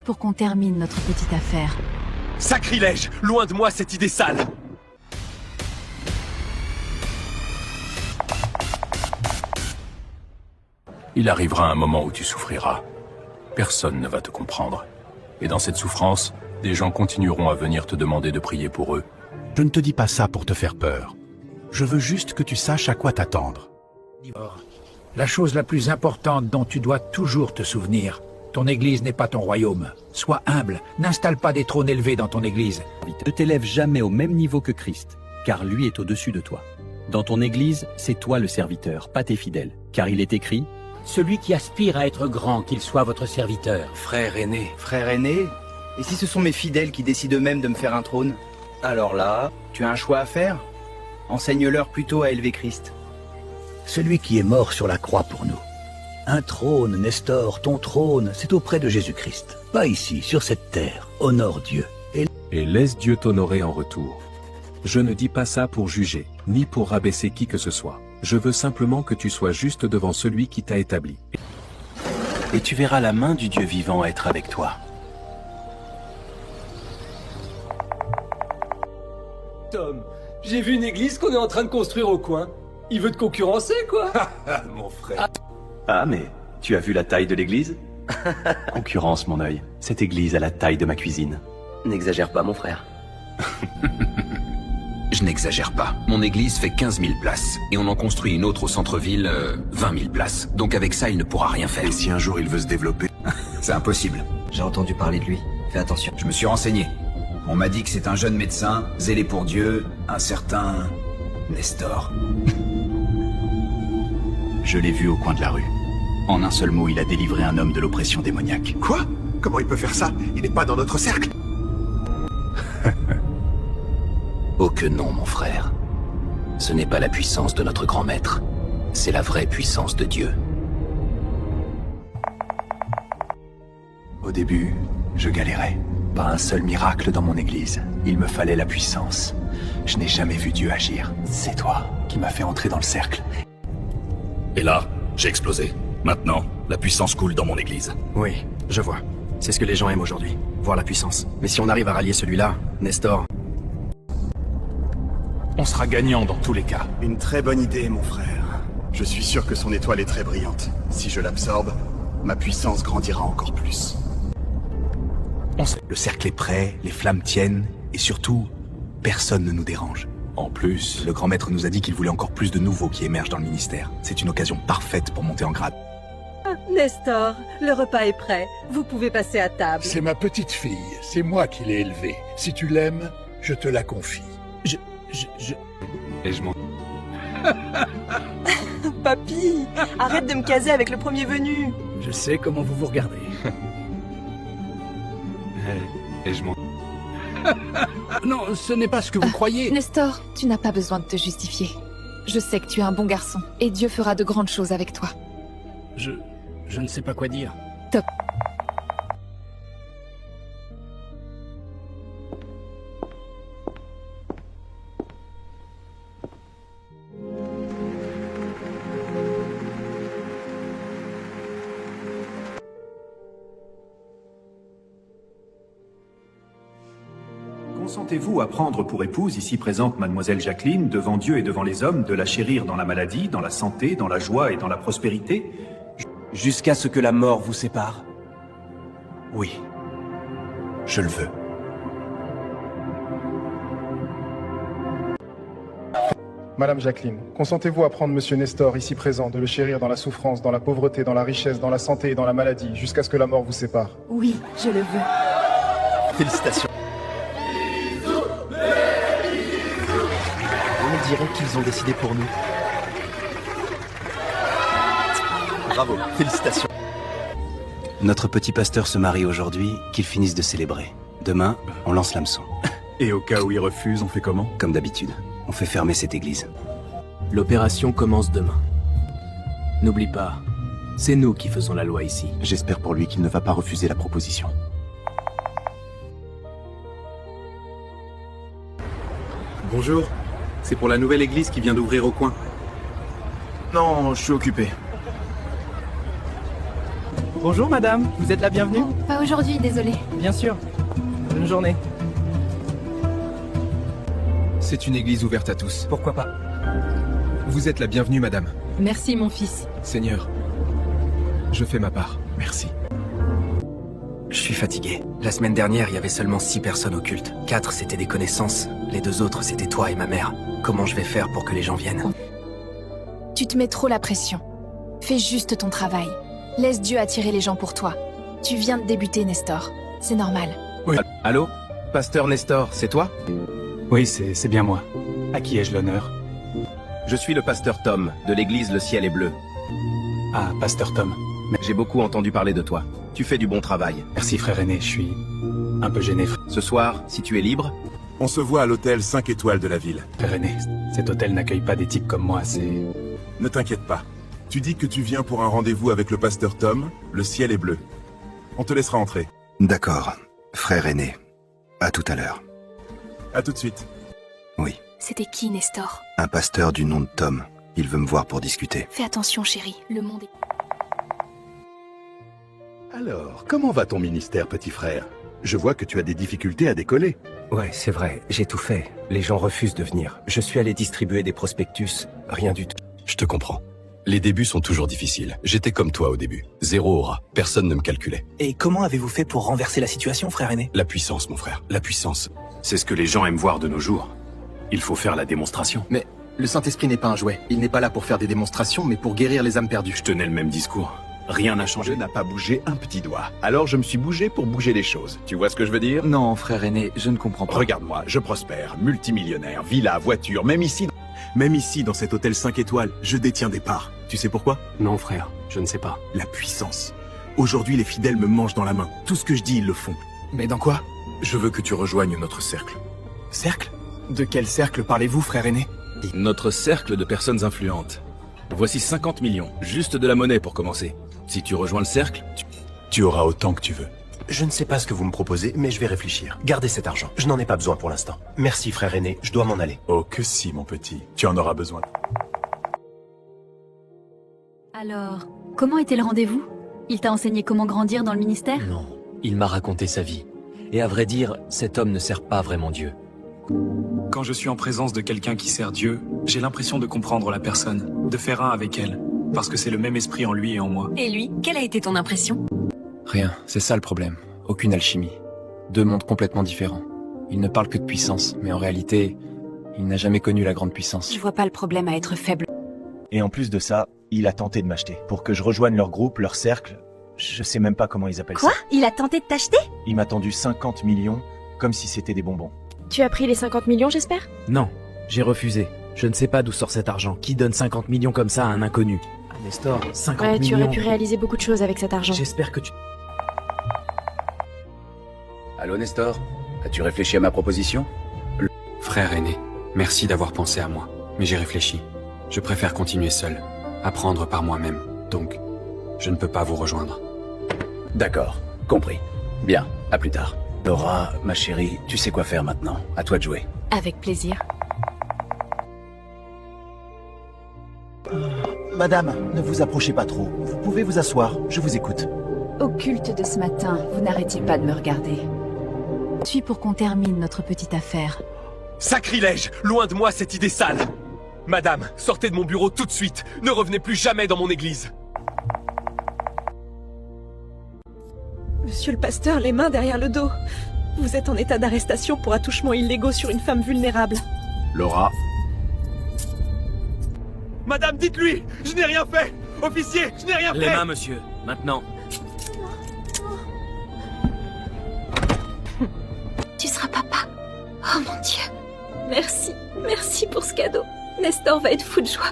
pour qu'on termine notre petite affaire. Sacrilège! Loin de moi cette idée sale! Il arrivera un moment où tu souffriras. Personne ne va te comprendre. Et dans cette souffrance, des gens continueront à venir te demander de prier pour eux. Je ne te dis pas ça pour te faire peur. Je veux juste que tu saches à quoi t'attendre. La chose la plus importante dont tu dois toujours te souvenir, ton église n'est pas ton royaume. Sois humble, n'installe pas des trônes élevés dans ton église. Ne t'élève jamais au même niveau que Christ, car lui est au-dessus de toi. Dans ton église, c'est toi le serviteur, pas tes fidèles, car il est écrit: Celui qui aspire à être grand, qu'il soit votre serviteur. Frère aîné. Frère aîné? Et si ce sont mes fidèles qui décident eux-mêmes de me faire un trône? Alors là, tu as un choix à faire. Enseigne-leur plutôt à élever Christ. Celui qui est mort sur la croix pour nous. Un trône, Nestor, ton trône, c'est auprès de Jésus-Christ. Pas ici, sur cette terre. Honore Dieu. Et laisse Dieu t'honorer en retour. Je ne dis pas ça pour juger, ni pour rabaisser qui que ce soit. Je veux simplement que tu sois juste devant celui qui t'a établi. Et tu verras la main du Dieu vivant être avec toi. Tom, j'ai vu une église qu'on est en train de construire au coin. Il veut te concurrencer, quoi. Mon frère. Ah, mais tu as vu la taille de l'église? Concurrence, mon œil. Cette église a la taille de ma cuisine. N'exagère pas, mon frère. Je n'exagère pas. Mon église fait 15 000 places. Et on en construit une autre au centre-ville, 20 000 places. Donc avec ça, il ne pourra rien faire. Et si un jour il veut se développer? C'est impossible. J'ai entendu parler de lui. Fais attention. Je me suis renseigné. On m'a dit que c'est un jeune médecin, zélé pour Dieu, un certain... Nestor. Je l'ai vu au coin de la rue. En un seul mot, il a délivré un homme de l'oppression démoniaque. Quoi? Comment il peut faire ça? Il n'est pas dans notre cercle. Oh que non, mon frère. Ce n'est pas la puissance de notre grand maître. C'est la vraie puissance de Dieu. Au début, je galérais. Pas un seul miracle dans mon église. Il me fallait la puissance. Je n'ai jamais vu Dieu agir. C'est toi qui m'as fait entrer dans le cercle. Et là, j'ai explosé. Maintenant, la puissance coule dans mon église. Oui, je vois. C'est ce que les gens aiment aujourd'hui. Voir la puissance. Mais si on arrive à rallier celui-là, Nestor... On sera gagnant dans tous les cas. Une très bonne idée, mon frère. Je suis sûr que son étoile est très brillante. Si je l'absorbe, ma puissance grandira encore plus. Le cercle est prêt, les flammes tiennent, et surtout, personne ne nous dérange. En plus, Le grand maître nous a dit qu'il voulait encore plus de nouveaux qui émergent dans le ministère. C'est une occasion parfaite pour monter en grade. Nestor, le repas est prêt. Vous pouvez passer à table. C'est ma petite fille. C'est moi qui l'ai élevée. Si tu l'aimes, je te la confie. Et je m'en... Papy, arrête de me caser avec le premier venu. Je sais comment vous vous regardez. Et je m'en... Non, ce n'est pas ce que vous croyez. Nestor, tu n'as pas besoin de te justifier. Je sais que tu es un bon garçon, et Dieu fera de grandes choses avec toi. Je ne sais pas quoi dire. Top. Consentez-vous à prendre pour épouse ici présente mademoiselle Jacqueline, devant Dieu et devant les hommes, de la chérir dans la maladie, dans la santé, dans la joie et dans la prospérité? Jusqu'à ce que la mort vous sépare? Oui, je le veux. Madame Jacqueline, consentez-vous à prendre Monsieur Nestor, ici présent, de le chérir dans la souffrance, dans la pauvreté, dans la richesse, dans la santé et dans la maladie, jusqu'à ce que la mort vous sépare? Oui, je le veux. Félicitations. On dirait qu'ils ont décidé pour nous. Bravo, félicitations. notre petit pasteur se marie aujourd'hui, qu'il finisse de célébrer. Demain, on lance l'hameçon. Et au cas où il refuse, on fait comment? Comme d'habitude, on fait fermer cette église. L'opération commence demain. N'oublie pas, c'est nous qui faisons la loi ici. J'espère pour lui qu'il ne va pas refuser la proposition. Bonjour, c'est pour la nouvelle église qui vient d'ouvrir au coin. Non, je suis occupé. Bonjour madame, vous êtes la bienvenue? Oh, pas aujourd'hui, désolé. Bien sûr. Bonne journée. C'est une église ouverte à tous. Pourquoi pas? Vous êtes la bienvenue, madame. Merci, mon fils. Seigneur, je fais ma part. Merci. Je suis fatigué. La semaine dernière, il y avait seulement 6 personnes au culte. 4, c'était des connaissances. Les 2 autres, c'était toi et ma mère. Comment je vais faire pour que les gens viennent? Tu te mets trop la pression. Fais juste ton travail. Laisse Dieu attirer les gens pour toi. Tu viens de débuter, Nestor. C'est normal. Oui. Allô? Pasteur Nestor, c'est toi? Oui, c'est bien moi. À qui ai-je l'honneur? Je suis le pasteur Tom, de l'église Le Ciel est Bleu. Ah, pasteur Tom. J'ai beaucoup entendu parler de toi. Tu fais du bon travail. Merci frère aîné, je suis un peu gêné. Ce soir, si tu es libre... On se voit à l'hôtel 5 étoiles de la ville. Frère aîné, cet hôtel n'accueille pas des types comme moi, c'est... Ne t'inquiète pas. Tu dis que tu viens pour un rendez-vous avec le pasteur Tom, le ciel est bleu. On te laissera entrer. D'accord, frère aîné. À tout à l'heure. À tout de suite. Oui. C'était qui, Nestor? Un pasteur du nom de Tom. Il veut me voir pour discuter. Fais attention, chérie. Le monde est... Alors, comment va ton ministère, petit frère? Je vois que tu as des difficultés à décoller. Ouais, c'est vrai, j'ai tout fait. Les gens refusent de venir. Je suis allé distribuer des prospectus, rien du tout. Je te comprends. Les débuts sont toujours difficiles. J'étais comme toi au début. Zéro aura. Personne ne me calculait. Et comment avez-vous fait pour renverser la situation, frère aîné? La puissance, mon frère. La puissance. C'est ce que les gens aiment voir de nos jours. Il faut faire la démonstration. Mais le Saint-Esprit n'est pas un jouet. Il n'est pas là pour faire des démonstrations, mais pour guérir les âmes perdues. Je tenais le même discours. Rien n'a changé. Je n'ai pas bougé un petit doigt. Alors je me suis bougé pour bouger les choses. Tu vois ce que je veux dire? Non, frère aîné, je ne comprends pas. Regarde-moi, je prospère, multimillionnaire, villa, voiture, même ici, dans cet hôtel 5 étoiles, je détiens des parts. Tu sais pourquoi? Non, frère, je ne sais pas. La puissance. Aujourd'hui, les fidèles me mangent dans la main. Tout ce que je dis, ils le font. Mais dans quoi? Je veux que tu rejoignes notre cercle. Cercle? De quel cercle parlez-vous, frère aîné? Notre cercle de personnes influentes. Voici 50 millions, juste de la monnaie pour commencer. Si tu rejoins le cercle, tu auras autant que tu veux. Je ne sais pas ce que vous me proposez, mais je vais réfléchir. Gardez cet argent, je n'en ai pas besoin pour l'instant. Merci, frère aîné, je dois m'en aller. Oh que si, mon petit, tu en auras besoin. Alors, comment était le rendez-vous? Il t'a enseigné comment grandir dans le ministère? Non, il m'a raconté sa vie. Et à vrai dire, cet homme ne sert pas vraiment Dieu. Quand je suis en présence de quelqu'un qui sert Dieu, j'ai l'impression de comprendre la personne, de faire un avec elle, parce que c'est le même esprit en lui et en moi. Et lui, quelle a été ton impression? Rien, c'est ça le problème. Aucune alchimie. 2 mondes complètement différents. Il ne parle que de puissance, mais en réalité, il n'a jamais connu la grande puissance. Je vois pas le problème à être faible. Et en plus de ça, il a tenté de m'acheter. Pour que je rejoigne leur groupe, leur cercle, je sais même pas comment ils appellent ça. Quoi? Il a tenté de t'acheter? Il m'a tendu 50 millions, comme si c'était des bonbons. Tu as pris les 50 millions, j'espère? Non, j'ai refusé. Je ne sais pas d'où sort cet argent. Qui donne 50 millions comme ça à un inconnu? Ah, Nestor, 50 millions... tu aurais pu réaliser beaucoup de choses avec cet argent. J'espère que tu... Allô, Nestor? As-tu réfléchi à ma proposition? Frère aîné, merci d'avoir pensé à moi. Mais j'ai réfléchi. Je préfère continuer seul, apprendre par moi-même. Donc, je ne peux pas vous rejoindre. D'accord, compris. Bien, à plus tard. Laura, ma chérie, tu sais quoi faire maintenant. À toi de jouer. Avec plaisir. Madame, ne vous approchez pas trop. Vous pouvez vous asseoir, je vous écoute. Au culte de ce matin, vous n'arrêtiez pas de me regarder. Je suis pour qu'on termine notre petite affaire. Sacrilège! Loin de moi cette idée sale! Madame, sortez de mon bureau tout de suite! Ne revenez plus jamais dans mon église! Monsieur le pasteur, les mains derrière le dos. Vous êtes en état d'arrestation pour attouchements illégaux sur une femme vulnérable. Laura. Madame, dites-lui! Je n'ai rien fait! Officier, je n'ai rien fait! Les mains, monsieur, maintenant. Tu seras papa. Oh mon Dieu. Merci, merci pour ce cadeau. Nestor va être fou de joie.